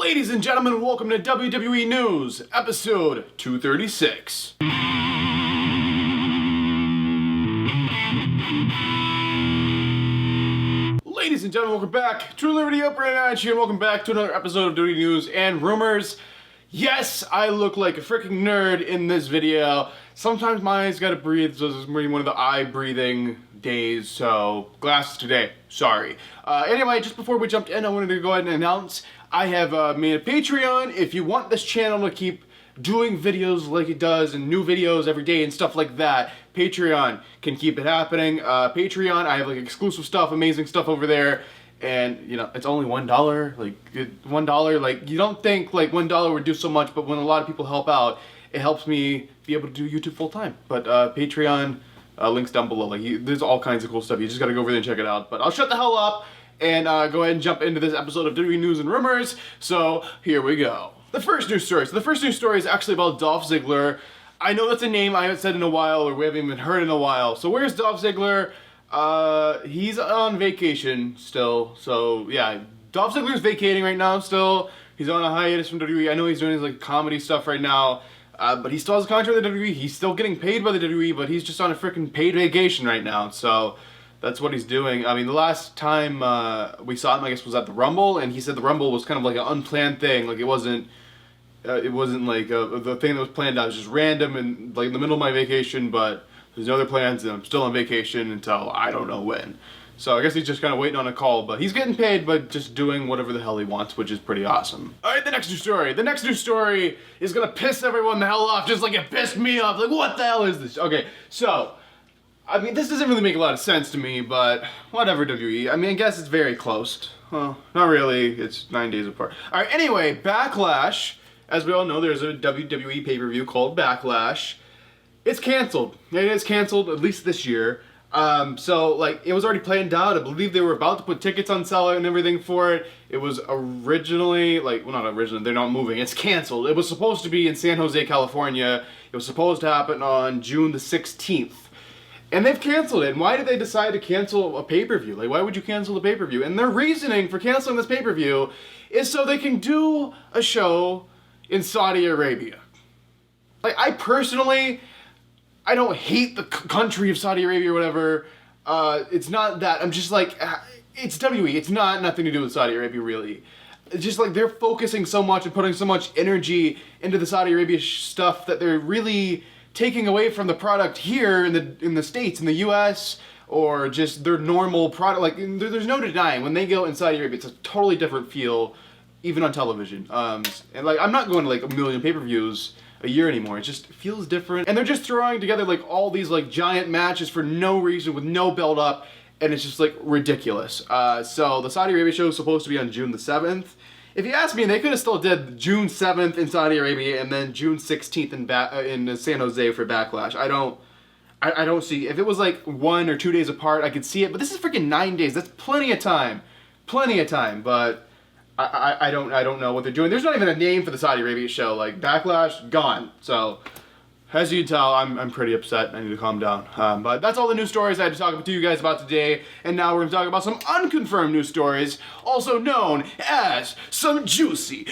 Ladies and gentlemen, welcome to WWE News, episode 236. Ladies and gentlemen, welcome back to Liberty Upper and here, and welcome back to another episode of WWE News and Rumors. Yes, I look like a freaking nerd in this video. Sometimes my eyes gotta breathe, so this is one of the eye breathing days, so glasses today, sorry. Anyway, just before we jumped in, I wanted to go ahead and announce I have made a Patreon. If you want this channel to keep doing videos like it does and new videos every day and stuff like that, Patreon can keep it happening. Patreon, I have like exclusive stuff, amazing stuff over there. And, you know, it's only $1, like, $1, like, you don't think, like, $1 would do so much, but when a lot of people help out, it helps me be able to do YouTube full-time. But, Patreon, links down below, like, there's all kinds of cool stuff, you just gotta go over there and check it out. But I'll shut the hell up, and, go ahead and jump into this episode of WWE News and Rumors, so, here we go. The first news story, is actually about Dolph Ziggler. I know that's a name I haven't said in a while, or we haven't even heard in a while. So where's Dolph Ziggler? He's on vacation still, so yeah, Dolph Ziggler's vacating right now still. He's on a hiatus from WWE. I know he's doing his like comedy stuff right now, but he still has a contract with the WWE. He's still getting paid by the WWE, but he's just on a freaking paid vacation right now, so that's what he's doing. I mean, the last time we saw him, I guess, was at the Rumble, and he said the Rumble was kind of like an unplanned thing, like it wasn't like the thing that was planned out. It was just random and like in the middle of my vacation, but there's no other plans, and I'm still on vacation until I don't know when. So I guess he's just kind of waiting on a call, but he's getting paid, but just doing whatever the hell he wants, which is pretty awesome. Alright, the next news story. The next news story is gonna piss everyone the hell off, just like it pissed me off. Like, what the hell is this? Okay, so, I mean, this doesn't really make a lot of sense to me, but whatever, WWE. I mean, I guess it's very close. Well, not really. It's 9 days apart. Alright, anyway, Backlash. As we all know, there's a WWE pay-per-view called Backlash. It's canceled. It is canceled, at least this year. So, like, it was already planned out. I believe they were about to put tickets on sale and everything for it. It was originally, like, well, not originally, they're not moving. It's canceled. It was supposed to be in San Jose, California. It was supposed to happen on June the 16th. And they've canceled it. And why did they decide to cancel a pay-per-view? Like, why would you cancel a pay-per-view? And their reasoning for canceling this pay-per-view is so they can do a show in Saudi Arabia. Like, I personally, I don't hate the country of Saudi Arabia or whatever. It's not that. I'm just like, it's WWE. It's not nothing to do with Saudi Arabia, really. It's just like they're focusing so much and putting so much energy into the Saudi Arabia stuff that they're really taking away from the product here in the States, in the U.S., or just their normal product. Like, there's no denying, when they go in Saudi Arabia, it's a totally different feel, even on television. And like, I'm not going to like a million pay-per-views a year anymore. It just feels different. And they're just throwing together like all these like giant matches for no reason with no build up, and it's just like ridiculous. So the Saudi Arabia show is supposed to be on June the 7th. If you ask me, they could have still did June 7th in Saudi Arabia and then June 16th in San Jose for Backlash. I don't see, if it was like 1 or 2 days apart, I could see it, but this is freaking 9 days. That's plenty of time, but I don't know what they're doing. There's not even a name for the Saudi Arabia show. Like, Backlash, gone. So, as you can tell, I'm pretty upset. I need to calm down. But that's all the news stories I had to talk to you guys about today. And now we're going to talk about some unconfirmed news stories, also known as some juicy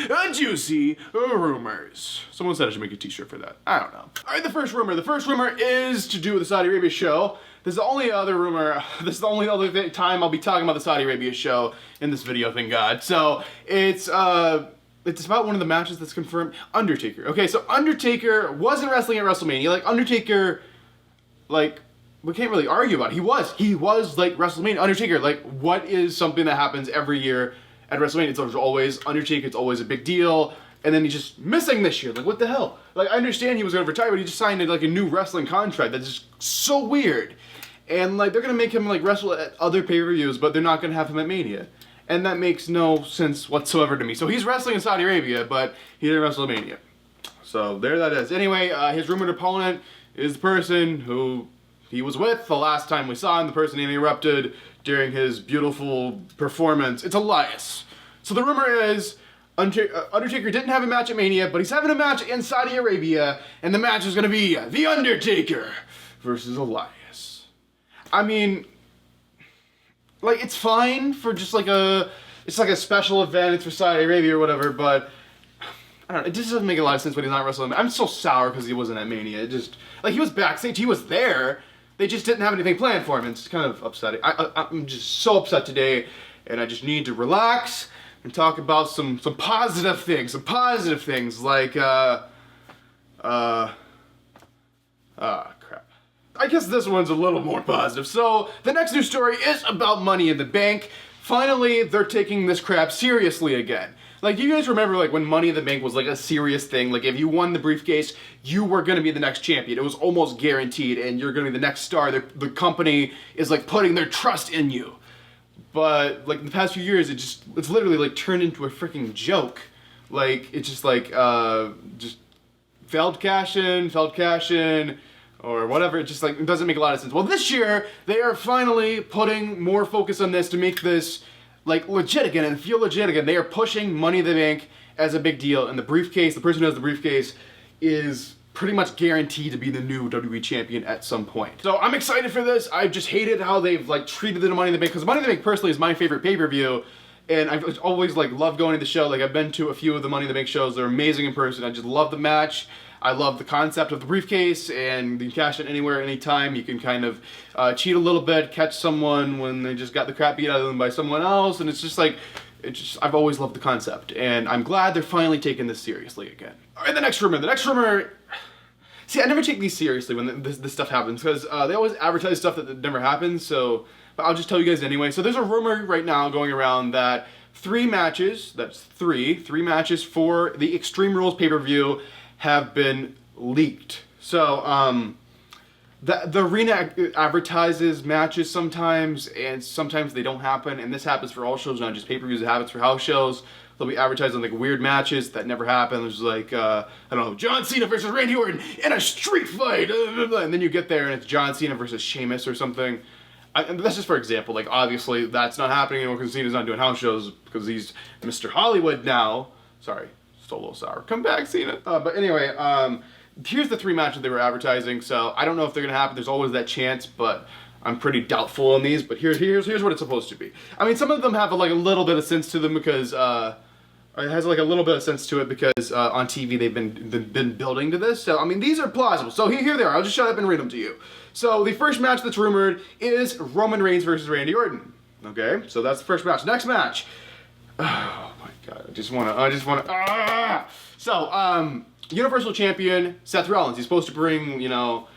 rumors. Someone said I should make a t-shirt for that. I don't know. Alright, the first rumor. The first rumor is to do with the Saudi Arabia show. This is the only other rumor, this is the only other time I'll be talking about the Saudi Arabia show in this video, thank God. So, it's about one of the matches that's confirmed. Undertaker. Okay, so Undertaker wasn't wrestling at WrestleMania. Like, Undertaker, like, we can't really argue about it. He was, like, WrestleMania. Undertaker, like, what is something that happens every year at WrestleMania? It's always Undertaker, it's always a big deal. And then he's just missing this year. Like, what the hell? Like, I understand he was going to retire, but he just signed, like, a new wrestling contract. That's just so weird. And, like, they're going to make him, like, wrestle at other pay-per-views, but they're not going to have him at Mania. And that makes no sense whatsoever to me. So he's wrestling in Saudi Arabia, but he didn't wrestle at Mania. So there that is. Anyway, his rumored opponent is the person who he was with the last time we saw him, the person he interrupted during his beautiful performance. It's Elias. So the rumor is Undertaker didn't have a match at Mania, but he's having a match in Saudi Arabia, and the match is going to be The Undertaker versus Elias. I mean, like, it's fine for just like a it's like a special event, it's for Saudi Arabia or whatever, but I don't know, it just doesn't make a lot of sense when he's not wrestling. I'm so sour because he wasn't at Mania. It just, like, he was backstage, he was there, they just didn't have anything planned for him. It's kind of upsetting. I'm just so upset today, and I just need to relax and talk about some positive things, like, crap. I guess this one's a little more positive. So, the next news story is about Money in the Bank. Finally, they're taking this crap seriously again. Like, do you guys remember, like, when Money in the Bank was, like, a serious thing? Like, if you won the briefcase, you were gonna be the next champion. It was almost guaranteed, and you're gonna be the next star. The company is, like, putting their trust in you. But, like, in the past few years, it's literally, like, turned into a freaking joke. Like, it's just, like, just failed cash in, or whatever. It just, like, it doesn't make a lot of sense. Well, this year, they are finally putting more focus on this to make this, like, legit again and feel legit again. They are pushing Money in the Bank as a big deal, and the briefcase, the person who has the briefcase, is pretty much guaranteed to be the new WWE champion at some point. So I'm excited for this. I've just hated how they've, like, treated the Money in the Bank, because Money in the Bank personally is my favorite pay-per-view, and I've always, like, loved going to the show. Like, I've been to a few of the Money in the Bank shows. They're amazing in person. I just love the match. I love the concept of the briefcase, and you can cash it anywhere, anytime. You can kind of cheat a little bit, catch someone when they just got the crap beat out of them by someone else, and it's just like, I've always loved the concept, and I'm glad they're finally taking this seriously again. All right, the next rumor, see, I never take these seriously when this stuff happens, because they always advertise stuff that never happens, so, but I'll just tell you guys anyway. So there's a rumor right now going around that three matches for the Extreme Rules pay-per-view have been leaked. So, the arena advertises matches sometimes, and sometimes they don't happen, and this happens for all shows, not just pay-per-views. It happens for house shows. They'll be advertising, like, weird matches that never happen. There's, like, I don't know, John Cena versus Randy Orton in a street fight, and then you get there and it's John Cena versus Sheamus or something. And that's just for example. Like, obviously that's not happening anymore because Cena's not doing house shows because he's Mr. Hollywood now. Sorry. A little sour. Come back, Cena. But anyway, here's the three matches they were advertising. So I don't know if they're gonna happen. There's always that chance, but I'm pretty doubtful on these. But here's what it's supposed to be. I mean, some of them have like a little bit of sense to them because it has like a little bit of sense to it because on TV they've been building to this. So I mean, these are plausible. So here they are. I'll just shut up and read them to you. So the first match that's rumored is Roman Reigns versus Randy Orton. Okay, so that's the first match. Next match. Oh my God, I just wanna, So, Universal Champion Seth Rollins. He's supposed to bring, you know,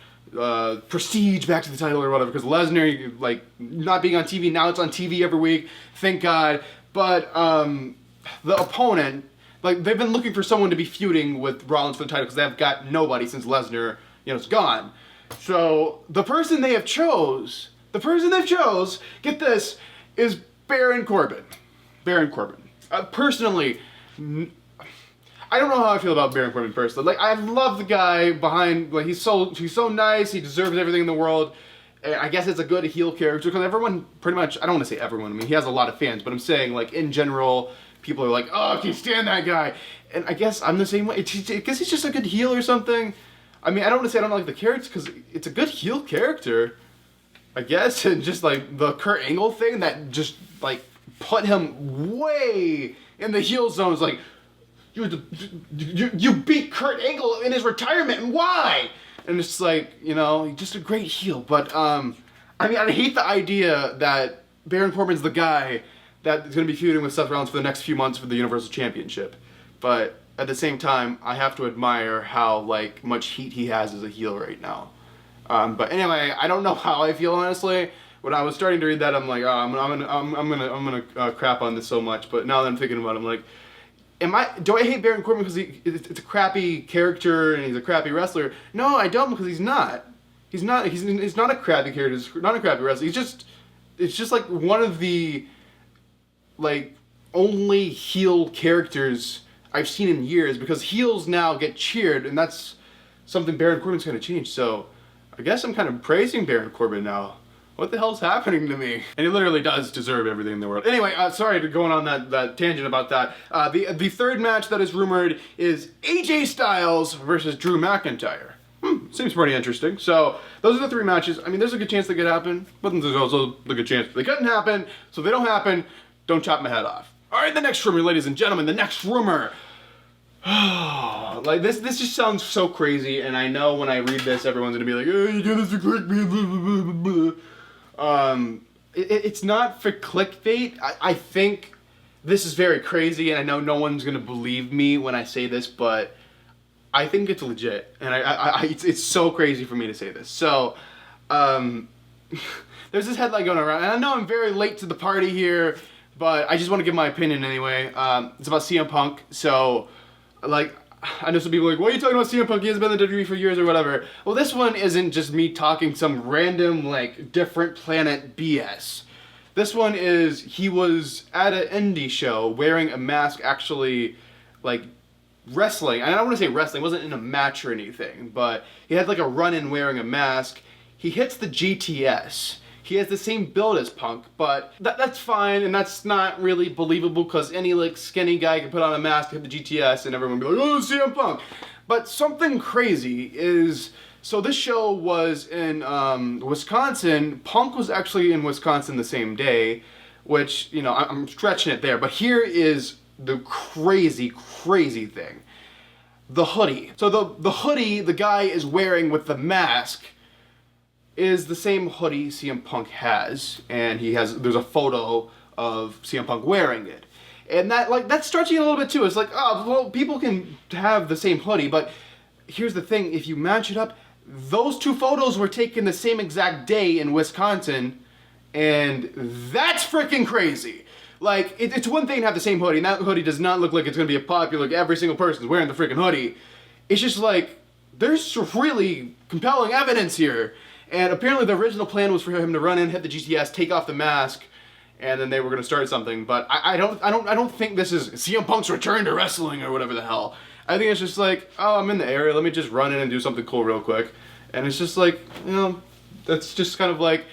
prestige back to the title or whatever, because Lesnar, like, not being on TV, now it's on TV every week, thank God. But, the opponent, like, they've been looking for someone to be feuding with Rollins for the title, because they've got nobody since Lesnar, you know, is gone. So, the person they've chose, get this, is Baron Corbin. Personally, I don't know how I feel about Baron Corbin personally. Like, I love the guy behind, like, he's so nice, he deserves everything in the world. I guess it's a good heel character, because everyone, pretty much, I don't want to say everyone, I mean, he has a lot of fans, but I'm saying, like, in general, people are like, oh, I can't stand that guy. And I guess I'm the same way. I guess he's just a good heel or something. I mean, I don't want to say I don't like the character, because it's a good heel character, I guess, and just, like, the Kurt Angle thing that just, like, put him way in the heel zone. It's like, you beat Kurt Angle in his retirement, and why? And it's like, you know, just a great heel. But, I mean, I hate the idea that Baron Corbin's the guy that is going to be feuding with Seth Rollins for the next few months for the Universal Championship. But at the same time, I have to admire how, like, much heat he has as a heel right now. But anyway, I don't know how I feel, honestly. When I was starting to read that, I'm like, oh, I'm gonna crap on this so much. But now that I'm thinking about it, I'm like, do I hate Baron Corbin because it's a crappy character and he's a crappy wrestler? No, I don't, because he's not. He's not a crappy character. He's not a crappy wrestler. It's just like one of the, like, only heel characters I've seen in years, because heels now get cheered, and that's something Baron Corbin's gonna change. So I guess I'm kind of praising Baron Corbin now. What the hell's happening to me? And he literally does deserve everything in the world. Anyway, sorry to going on that tangent about that. The third match that is rumored is AJ Styles versus Drew McIntyre. Seems pretty interesting. So those are the three matches. I mean, there's a good chance they could happen, but there's also a good chance they couldn't happen. So if they don't happen, don't chop my head off. Alright, the next rumor, ladies and gentlemen, the next rumor. Like, this just sounds so crazy, and I know when I read this, everyone's gonna be like, oh, you do this to clickbait, blah, blah, blah, blah. It's not for clickbait. I think this is very crazy, and I know no one's gonna believe me when I say this, but I think it's legit, and it's so crazy for me to say this. So, there's this headline going around, and I know I'm very late to the party here, but I just want to give my opinion anyway. It's about CM Punk. So, like, I know some people are like, why are you talking about CM Punk? He hasn't been in the WWE for years or whatever. Well, this one isn't just me talking some random, like, different planet BS. This one is, he was at an Indy show wearing a mask, actually, like, wrestling. I don't want to say wrestling, it wasn't in a match or anything, but he had, like, a run-in wearing a mask. He hits the GTS. He has the same build as Punk, but that's fine, and that's not really believable because any like skinny guy can put on a mask, hit the GTS, and everyone will be like, oh, CM Punk. But something crazy is, so this show was in Wisconsin. Punk was actually in Wisconsin the same day, which, you know, I'm stretching it there, but here is the crazy, crazy thing. The hoodie. So the hoodie the guy is wearing with the mask is the same hoodie CM Punk has, and there's a photo of CM Punk wearing it. And that's stretching a little bit too. It's like, oh, well, people can have the same hoodie, but here's the thing, if you match it up, those two photos were taken the same exact day in Wisconsin, and that's freaking crazy. Like, it's one thing to have the same hoodie, and that hoodie does not look like it's gonna be a popular, every single person's wearing the freaking hoodie. It's just like, there's really compelling evidence here. And apparently the original plan was for him to run in, hit the GTS, take off the mask, and then they were going to start something. But I don't think this is CM Punk's return to wrestling or whatever the hell. I think it's just like, oh, I'm in the area, let me just run in and do something cool real quick. And it's just like, you know, that's just kind of like,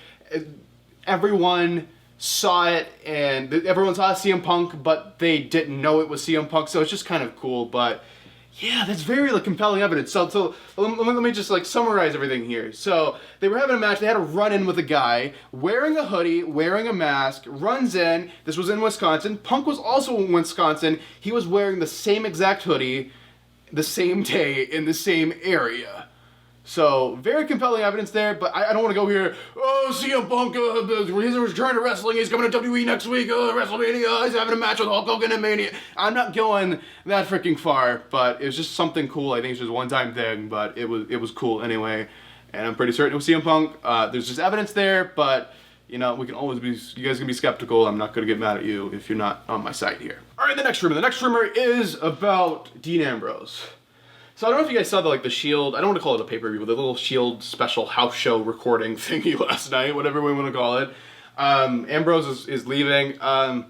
everyone saw it, and everyone saw CM Punk, but they didn't know it was CM Punk, so it's just kind of cool. But yeah, that's very like compelling evidence. So let me just like summarize everything here. So they were having a match. They had a run-in with a guy wearing a hoodie, wearing a mask, runs in. This was in Wisconsin. Punk was also in Wisconsin. He was wearing the same exact hoodie, the same day, in the same area. So, very compelling evidence there, but I don't want to go here, oh, CM Punk, he's returning to wrestling, he's coming to WWE next week, WrestleMania, he's having a match with Hulk Hogan and Mania. I'm not going that freaking far, but it was just something cool. I think it's just a one-time thing, but it was cool anyway, and I'm pretty certain it was CM Punk. There's just evidence there, but, you know, we can always be, you guys can be skeptical. I'm not going to get mad at you if you're not on my side here. Alright, the next rumor. The next rumor is about Dean Ambrose. So I don't know if you guys saw the Shield, I don't want to call it a pay-per-view, but the little Shield special house show recording thingy last night, whatever we want to call it. Ambrose is leaving, and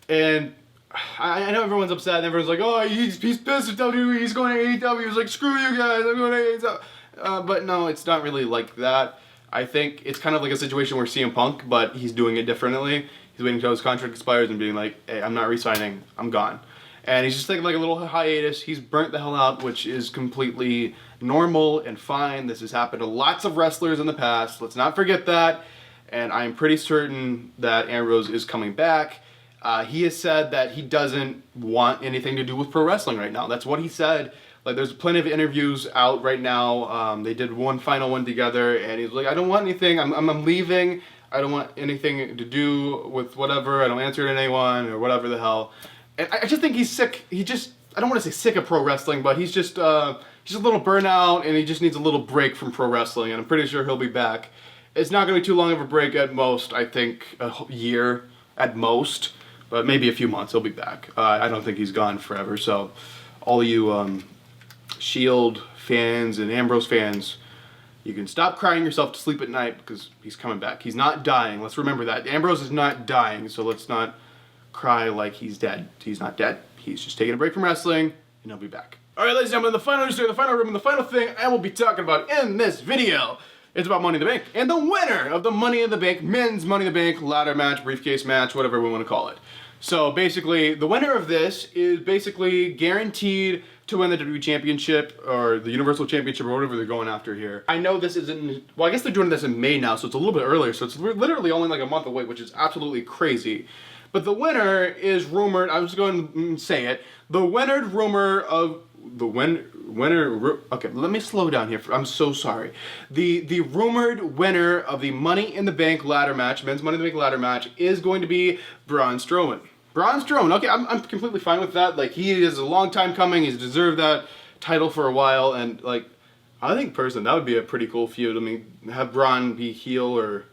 I know everyone's upset, and everyone's like, oh, he's pissed at WWE, he's going to AEW, he's like, screw you guys, I'm going to AEW. But no, it's not really like that. I think it's kind of like a situation where CM Punk, but he's doing it differently. He's waiting until his contract expires and being like, hey, I'm not re-signing, I'm gone. And he's just taking like a little hiatus. He's burnt the hell out, which is completely normal and fine. This has happened to lots of wrestlers in the past. Let's not forget that. And I'm pretty certain that Ambrose is coming back. He has said that he doesn't want anything to do with pro wrestling right now. That's what he said. Like, there's plenty of interviews out right now. They did one final one together, and he's like, I don't want anything. I'm leaving. I don't want anything to do with whatever. I don't answer to anyone or whatever the hell. And I just think he's sick. I don't want to say sick of pro wrestling, but he's just a little burnout, and he just needs a little break from pro wrestling, and I'm pretty sure he'll be back. It's not going to be too long of a break at most. I think a year at most, but maybe a few months he'll be back. I don't think he's gone forever, so all you Shield fans and Ambrose fans, you can stop crying yourself to sleep at night because he's coming back. He's not dying. Let's remember that. Ambrose is not dying, so let's not cry like he's dead. He's not dead. He's just taking a break from wrestling, and he'll be back. Alright, ladies and gentlemen, the final news, the final room, and the final thing I will be talking about in this video is about Money in the Bank, and the winner of the Money in the Bank, men's Money in the Bank ladder match, briefcase match, whatever we want to call it. So basically, the winner of this is basically guaranteed to win the WWE Championship, or the Universal Championship, or whatever they're going after here. I know this isn't, well, I guess they're doing this in May now, so it's a little bit earlier, so it's literally only like a month away, which is absolutely crazy. But the winner is rumored, I'm just going to say it, the okay, let me slow down here. I'm so sorry. The rumored winner of the Money in the Bank ladder match, men's Money in the Bank ladder match, is going to be Braun Strowman. Braun Strowman, okay, I'm completely fine with that. Like, he is a long time coming, he's deserved that title for a while, and like, I think personally that would be a pretty cool feud. I mean, have Braun be heel or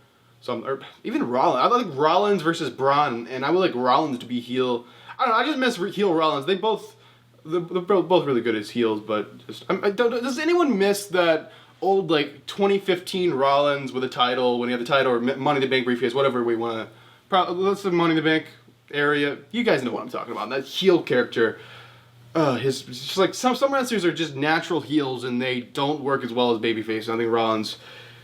even Rollins. I like Rollins versus Braun, and I would like Rollins to be heel. I don't know, I just miss heel Rollins. They're both really good as heels, but just does anyone miss that old like 2015 Rollins with a title when he had the title, or Money in the Bank briefcase, whatever we want to. That's the Money in the Bank area. You guys know what I'm talking about. That heel character. It's just like some wrestlers are just natural heels and they don't work as well as babyface. I think Rollins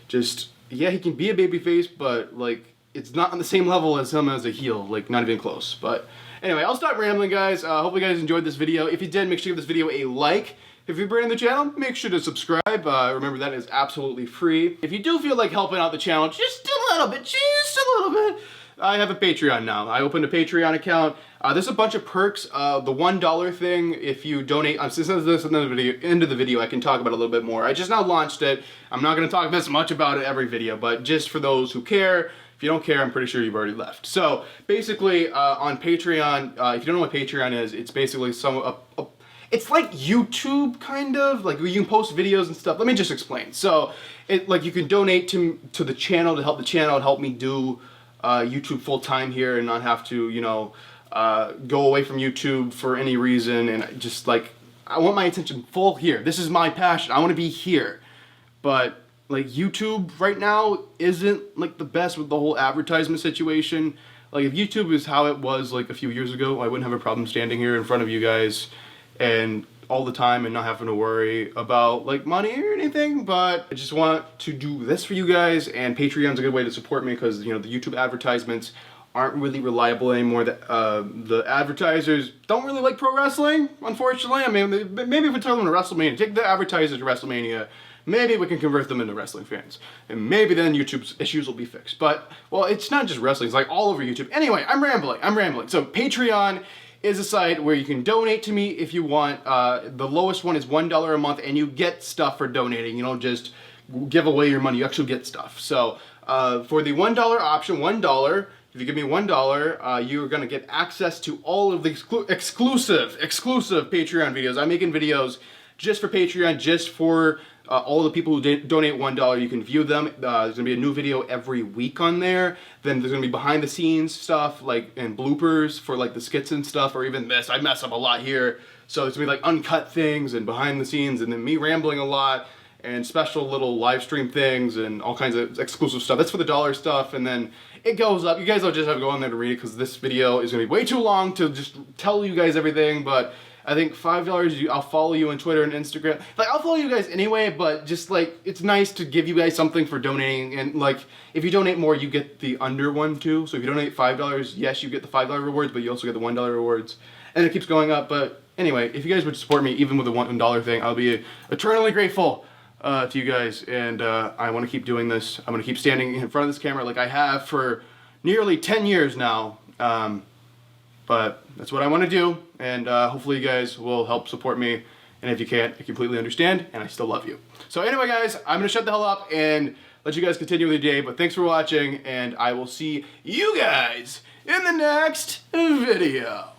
just, yeah, he can be a babyface, but like it's not on the same level as him as a heel, like not even close. But anyway, I'll stop rambling, guys. Hopefully you guys enjoyed this video. If you did, make sure you give this video a like. If you're brand new to the channel, make sure to subscribe. Remember, that is absolutely free. If you do feel like helping out the channel just a little bit, I have a Patreon now. I opened a Patreon account. There's a bunch of perks. The $1 thing, if you donate, since this is another video, end of the video, I can talk about it a little bit more. I just now launched it. I'm not going to talk this much about it every video, but just for those who care. If you don't care, I'm pretty sure you've already left. So basically, on Patreon, if you don't know what Patreon is, it's basically it's like YouTube, kind of. Like, you can post videos and stuff. Let me just explain. So, you can donate to the channel to help the channel, help me do YouTube full time here and not have to, go away from YouTube for any reason. And just like, I want my attention full here. This is my passion. I want to be here. But like, YouTube right now isn't like the best with the whole advertisement situation. Like, if YouTube is how it was like a few years ago, I wouldn't have a problem standing here in front of you guys and all the time and not having to worry about like money or anything. But I just want to do this for you guys, and Patreon's a good way to support me because, the YouTube advertisements aren't really reliable anymore. The advertisers don't really like pro wrestling, unfortunately. I mean, maybe if we tell them to WrestleMania, take the advertisers to WrestleMania, maybe we can convert them into wrestling fans. And maybe then YouTube's issues will be fixed. But, well, it's not just wrestling, it's like all over YouTube. Anyway, I'm rambling. So Patreon is a site where you can donate to me if you want. The lowest one is $1 a month, and you get stuff for donating. You don't just give away your money, you actually get stuff. So for the $1 option, $1, if you give me $1, you're gonna get access to all of the exclusive Patreon videos. I'm making videos just for Patreon, just for all the people who donate $1. You can view them. There's gonna be a new video every week on there. Then there's gonna be behind the scenes stuff, like, and bloopers for like the skits and stuff, or even this. I mess up a lot here. So there's gonna be like uncut things and behind the scenes, and then me rambling a lot, and special little live stream things and all kinds of exclusive stuff. That's for the dollar stuff, and then it goes up. You guys will just have to go on there to read it because this video is gonna be way too long to just tell you guys everything. But I think $5, I'll follow you on Twitter and Instagram. Like, I'll follow you guys anyway, but just like, it's nice to give you guys something for donating. And like, if you donate more, you get the under one too. So if you donate $5, yes, you get the $5 rewards, but you also get the $1 rewards. And it keeps going up. But anyway, if you guys would support me, even with the $1 thing, I'll be eternally grateful to you guys. And I want to keep doing this. I'm going to keep standing in front of this camera like I have for nearly 10 years now. But that's what I want to do, and hopefully you guys will help support me. And if you can't, I completely understand, and I still love you. So anyway, guys, I'm going to shut the hell up and let you guys continue with your day. But thanks for watching, and I will see you guys in the next video.